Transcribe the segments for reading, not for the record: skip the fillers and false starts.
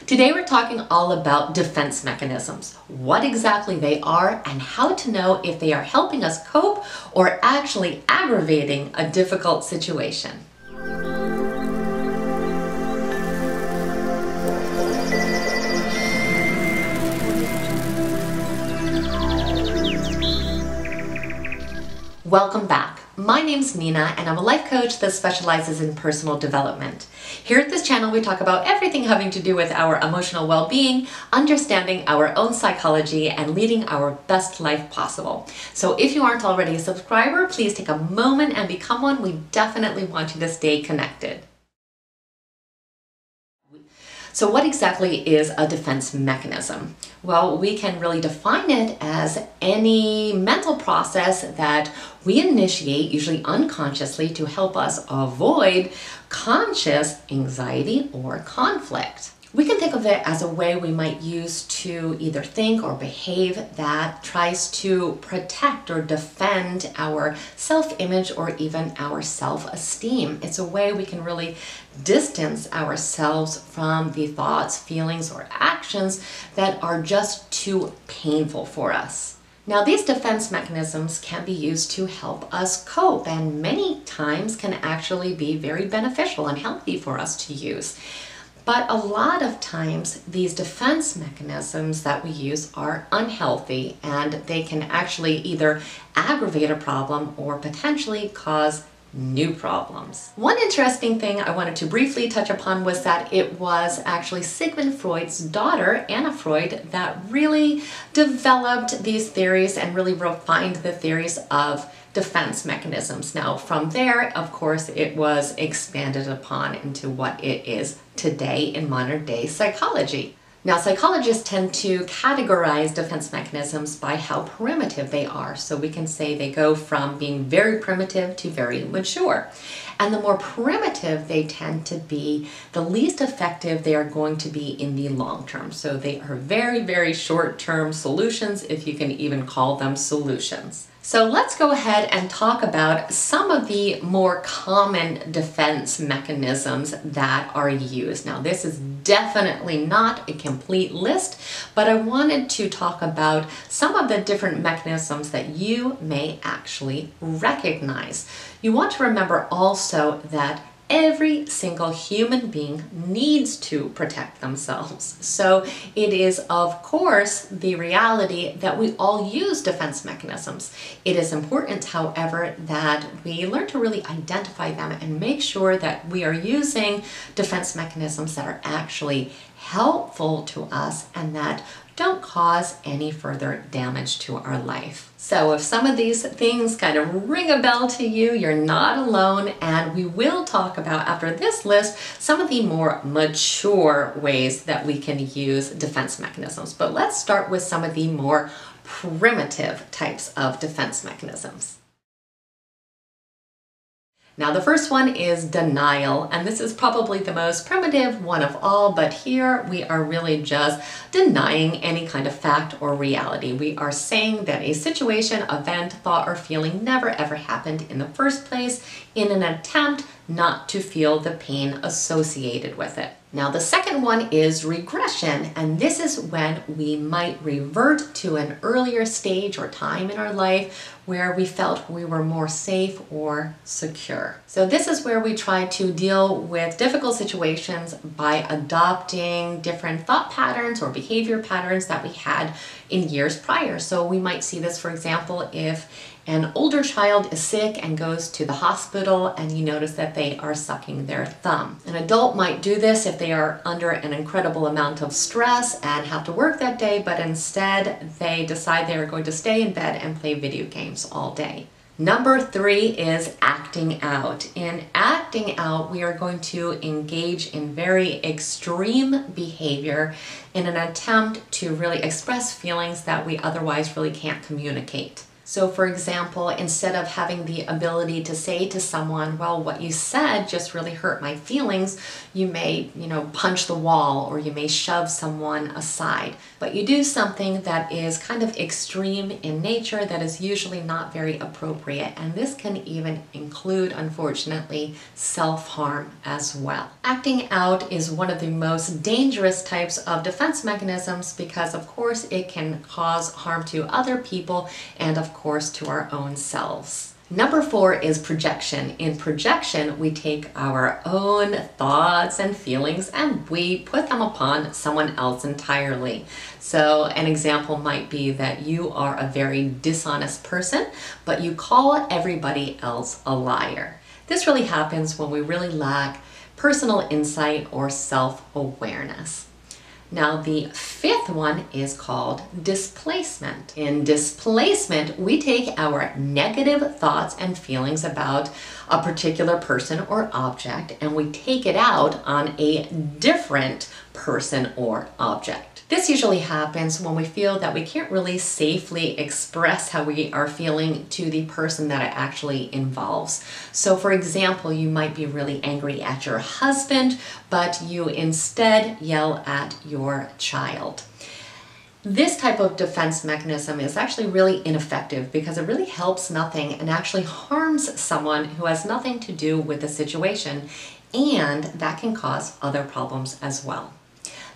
Today we're talking all about defense mechanisms, what exactly they are, and how to know if they are helping us cope or actually aggravating a difficult situation. Welcome back. My name's Nina and I'm a life coach that specializes in personal development. Here at this channel we talk about everything having to do with our emotional well-being, understanding our own psychology, and leading our best life possible. So if you aren't already a subscriber, please take a moment and become one. We definitely want you to stay connected. So what exactly is a defense mechanism? Well, we can really define it as any mental process that we initiate, usually unconsciously, to help us avoid conscious anxiety or conflict. We can think of it as a way we might use to either think or behave that tries to protect or defend our self-image or even our self-esteem. It's a way we can really distance ourselves from the thoughts, feelings, or actions that are just too painful for us. Now, these defense mechanisms can be used to help us cope and many times can actually be very beneficial and healthy for us to use. But a lot of times these defense mechanisms that we use are unhealthy and they can actually either aggravate a problem or potentially cause new problems. One interesting thing I wanted to briefly touch upon was that it was actually Sigmund Freud's daughter, Anna Freud, that really developed these theories and really refined the theories of defense mechanisms. Now, from there, of course, it was expanded upon into what it is today in modern day psychology. Now, psychologists tend to categorize defense mechanisms by how primitive they are. So we can say they go from being very primitive to very mature. And the more primitive they tend to be, the least effective they are going to be in the long term. So they are very, very short-term solutions, if you can even call them solutions. So let's go ahead and talk about some of the more common defense mechanisms that are used. Now, this is definitely not a complete list, but I wanted to talk about some of the different mechanisms that you may actually recognize. You want to remember also that every single human being needs to protect themselves. So it is, of course, the reality that we all use defense mechanisms. It is important, however, that we learn to really identify them and make sure that we are using defense mechanisms that are actually helpful to us and that don't cause any further damage to our life. So if some of these things kind of ring a bell to you, you're not alone, and we will talk about, after this list, some of the more mature ways that we can use defense mechanisms. But let's start with some of the more primitive types of defense mechanisms. Now, the first one is denial, and this is probably the most primitive one of all, but here we are really just denying any kind of fact or reality. We are saying that a situation, event, thought, or feeling never ever happened in the first place in an attempt not to feel the pain associated with it. Now, the second one is regression, and this is when we might revert to an earlier stage or time in our life where we felt we were more safe or secure. So this is where we try to deal with difficult situations by adopting different thought patterns or behavior patterns that we had in years prior. So we might see this, for example, if an older child is sick and goes to the hospital and you notice that they are sucking their thumb. An adult might do this if they are under an incredible amount of stress and have to work that day, but instead they decide they are going to stay in bed and play video games all day. Number 3 is acting out. In acting out, we are going to engage in very extreme behavior in an attempt to really express feelings that we otherwise really can't communicate. So for example, instead of having the ability to say to someone, well, what you said just really hurt my feelings, you may, punch the wall, or you may shove someone aside. But you do something that is kind of extreme in nature that is usually not very appropriate. And this can even include, unfortunately, self-harm as well. Acting out is one of the most dangerous types of defense mechanisms because, of course, it can cause harm to other people and, of course, to our own selves. Number 4 is projection. In projection, we take our own thoughts and feelings and we put them upon someone else entirely. So an example might be that you are a very dishonest person, but you call everybody else a liar. This really happens when we really lack personal insight or self-awareness. Now the 5th one is called displacement. In displacement, we take our negative thoughts and feelings about a particular person or object and we take it out on a different person or object. This usually happens when we feel that we can't really safely express how we are feeling to the person that it actually involves. So for example, you might be really angry at your husband, but you instead yell at your child. This type of defense mechanism is actually really ineffective because it really helps nothing and actually harms someone who has nothing to do with the situation, and that can cause other problems as well.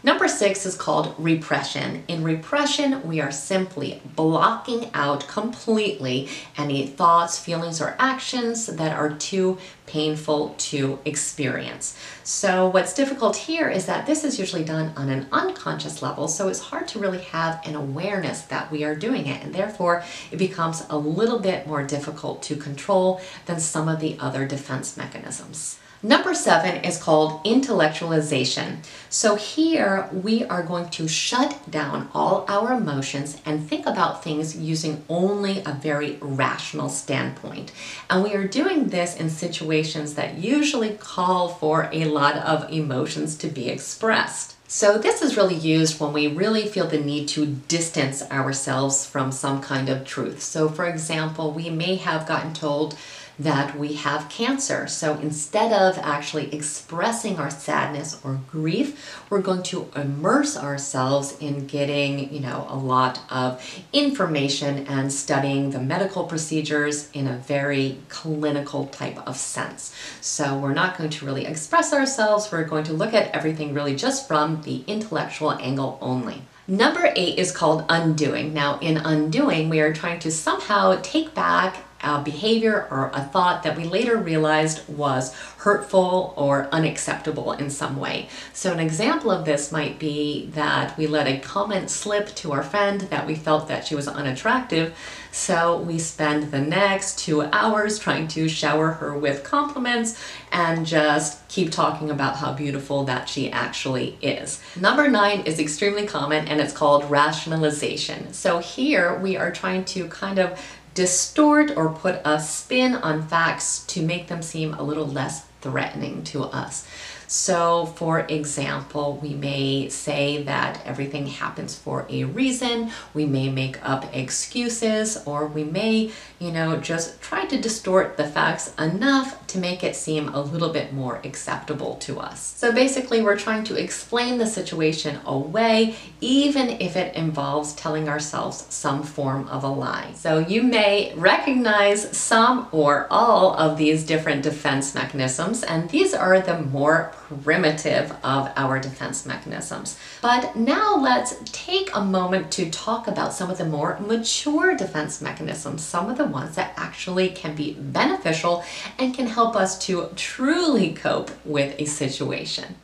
Number 6 is called repression. In repression, we are simply blocking out completely any thoughts, feelings, or actions that are too painful to experience. So what's difficult here is that this is usually done on an unconscious level, so it's hard to really have an awareness that we are doing it, and therefore it becomes a little bit more difficult to control than some of the other defense mechanisms. Number 7 is called intellectualization. So here we are going to shut down all our emotions and think about things using only a very rational standpoint. And we are doing this in situations that usually call for a lot of emotions to be expressed. So this is really used when we really feel the need to distance ourselves from some kind of truth. So for example, we may have gotten told that we have cancer. So instead of actually expressing our sadness or grief, we're going to immerse ourselves in getting, a lot of information and studying the medical procedures in a very clinical type of sense. So we're not going to really express ourselves. We're going to look at everything really just from the intellectual angle only. Number 8 is called undoing. Now in undoing, we are trying to somehow take back a behavior or a thought that we later realized was hurtful or unacceptable in some way. So an example of this might be that we let a comment slip to our friend that we felt that she was unattractive, so we spend the next 2 hours trying to shower her with compliments and just keep talking about how beautiful that she actually is. Number 9 is extremely common and it's called rationalization. So here we are trying to kind of distort or put a spin on facts to make them seem a little less threatening to us. So for example, we may say that everything happens for a reason, we may make up excuses, or we may, just try to distort the facts enough to make it seem a little bit more acceptable to us. So basically, we're trying to explain the situation away, even if it involves telling ourselves some form of a lie. So you may recognize some or all of these different defense mechanisms, and these are the more primitive of our defense mechanisms. But now let's take a moment to talk about some of the more mature defense mechanisms, some of the ones that actually can be beneficial and can help us to truly cope with a situation.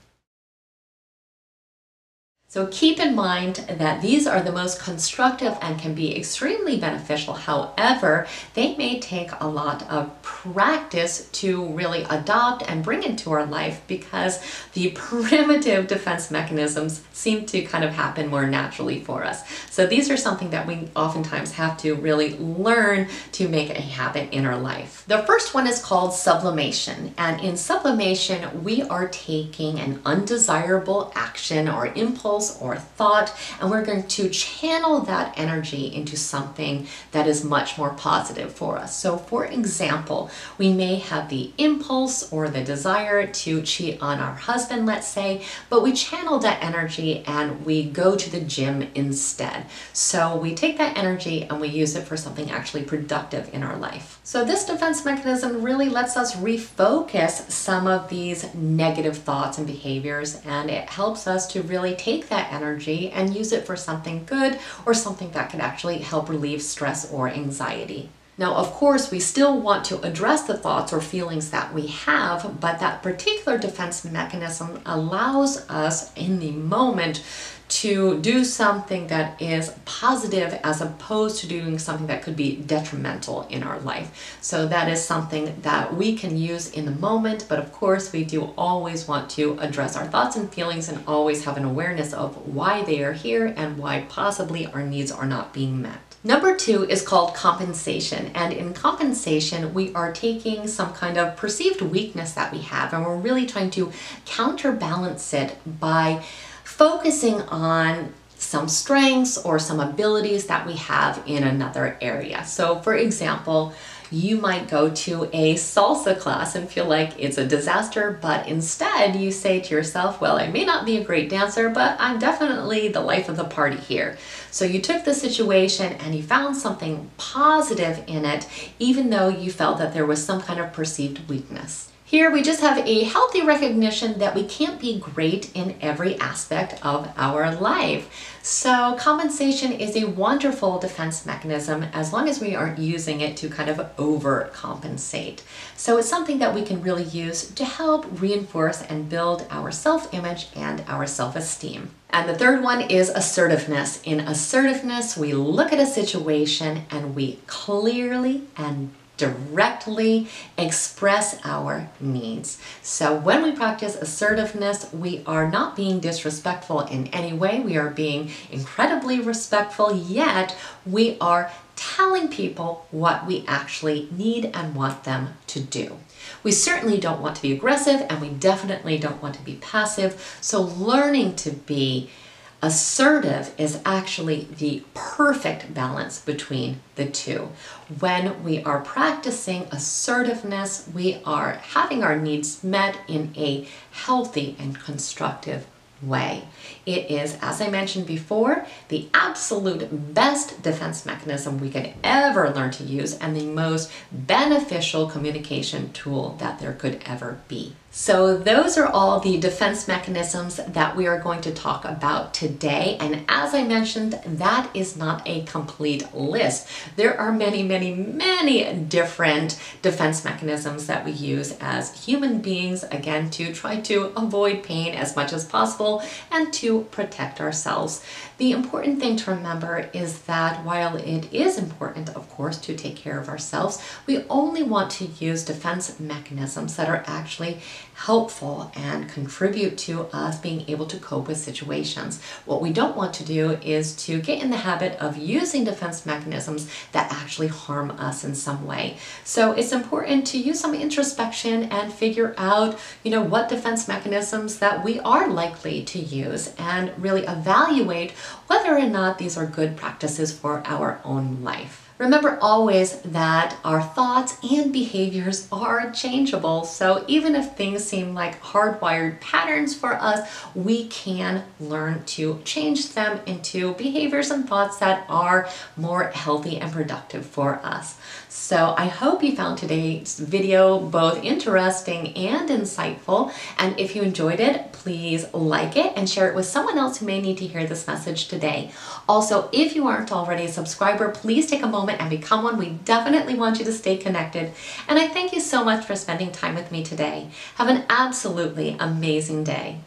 So keep in mind that these are the most constructive and can be extremely beneficial. However, they may take a lot of practice to really adopt and bring into our life because the primitive defense mechanisms seem to kind of happen more naturally for us. So these are something that we oftentimes have to really learn to make a habit in our life. The first one is called sublimation. And in sublimation, we are taking an undesirable action or impulse impulse or thought, and we're going to channel that energy into something that is much more positive for us. So for example, we may have the impulse or the desire to cheat on our husband, let's say, but we channel that energy and we go to the gym instead. So we take that energy and we use it for something actually productive in our life. So this defense mechanism really lets us refocus some of these negative thoughts and behaviors, and it helps us to really take that energy and use it for something good or something that could actually help relieve stress or anxiety. Now, of course, we still want to address the thoughts or feelings that we have, but that particular defense mechanism allows us in the moment to do something that is positive as opposed to doing something that could be detrimental in our life. So that is something that we can use in the moment, but of course we do always want to address our thoughts and feelings and always have an awareness of why they are here and why possibly our needs are not being met. Number 2 is called compensation, and in compensation we are taking some kind of perceived weakness that we have and we're really trying to counterbalance it by focusing on some strengths or some abilities that we have in another area. So for example, you might go to a salsa class and feel like it's a disaster, but instead you say to yourself, well, I may not be a great dancer, but I'm definitely the life of the party here. So you took the situation and you found something positive in it, even though you felt that there was some kind of perceived weakness. Here we just have a healthy recognition that we can't be great in every aspect of our life. So compensation is a wonderful defense mechanism as long as we aren't using it to kind of overcompensate. So it's something that we can really use to help reinforce and build our self-image and our self-esteem. And the third one is assertiveness. In assertiveness, we look at a situation and we clearly and directly express our needs. So when we practice assertiveness, we are not being disrespectful in any way. We are being incredibly respectful, yet we are telling people what we actually need and want them to do. We certainly don't want to be aggressive, and we definitely don't want to be passive. So learning to be assertive is actually the perfect balance between the two. When we are practicing assertiveness, we are having our needs met in a healthy and constructive way. It is, as I mentioned before, the absolute best defense mechanism we could ever learn to use and the most beneficial communication tool that there could ever be. So those are all the defense mechanisms that we are going to talk about today. And as I mentioned, that is not a complete list. There are many, many, many different defense mechanisms that we use as human beings, again, to try to avoid pain as much as possible and to protect ourselves. The important thing to remember is that while it is important, of course, to take care of ourselves, we only want to use defense mechanisms that are actually helpful and contribute to us being able to cope with situations. What we don't want to do is to get in the habit of using defense mechanisms that actually harm us in some way. So it's important to use some introspection and figure out, what defense mechanisms that we are likely to use and really evaluate whether or not these are good practices for our own life. Remember always that our thoughts and behaviors are changeable, so even if things seem like hardwired patterns for us, we can learn to change them into behaviors and thoughts that are more healthy and productive for us. So I hope you found today's video both interesting and insightful, and if you enjoyed it, please like it and share it with someone else who may need to hear this message today. Also, if you aren't already a subscriber, please take a moment and become one. We definitely want you to stay connected. And I thank you so much for spending time with me today. Have an absolutely amazing day.